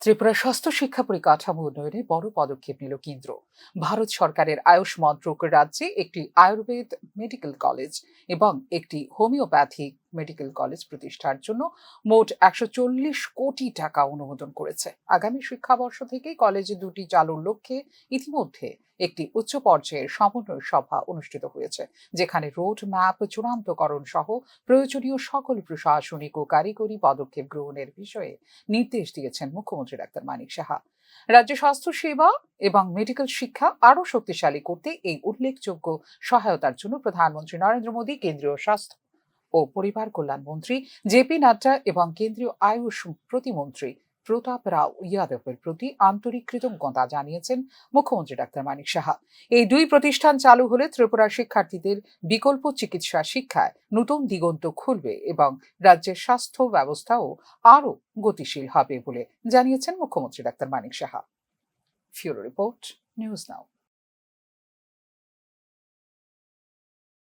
ত্রিপুরা স্বাস্থ্য শিক্ষা পরিকাঠামো উন্নয়নে বড় পদক্ষেপ নিল কেন্দ্র। ভারত সরকারের আয়ুষ মন্ত্রক রাজ্যে একটি আয়ুর্বেদ মেডিকেল কলেজ এবং একটি হোমিওপ্যাথিক মেডিকেল কলেজ প্রতিষ্ঠার জন্য মোট 140 কোটি টাকা অনুমোদন করেছে। আগামী শিক্ষাবর্ষ থেকেই কলেজে দুটি চালুর লক্ষ্যে ইতিমধ্যে একটি উচ্চ পর্যায়ের সমন্বয় সভা অনুষ্ঠিত হয়েছে, যেখানে রোড ম্যাপ চূড়ান্তকরণ সহ প্রয়োজনীয় সকল প্রশাসনিক ও কারিগরি পদক্ষেপ গ্রহণের বিষয়ে নির্দেশ দিয়েছেন মুখ্যমন্ত্রী ডাক্তার মানিক সাহা। রাজ্যে স্বাস্থ্য সেবা এবং মেডিকেল শিক্ষা আরও শক্তিশালী করতে এই উল্লেখযোগ্য সহায়তার জন্য প্রধানমন্ত্রী নরেন্দ্র মোদী, কেন্দ্রীয় স্বাস্থ্য ও পরিবার কল্যাণ মন্ত্রী জেপি নাড্ডা এবং কেন্দ্রীয় আয়ুষ প্রতিমন্ত্রী প্রতাপ রাও ইয়াদবের প্রতি আন্তরিক কৃতজ্ঞতা জানিয়েছেন মুখ্যমন্ত্রী ডাক্তার মানিক সাহা। এই দুই প্রতিষ্ঠান চালু হলে ত্রিপুরার শিক্ষার্থীদের বিকল্প চিকিৎসা শিক্ষায় নতুন দিগন্ত খুলবে এবং রাজ্যের স্বাস্থ্য ব্যবস্থাও আরও গতিশীল হবে বলে জানিয়েছেন মুখ্যমন্ত্রী doctor Manik Saha. Bureau report, news নাও।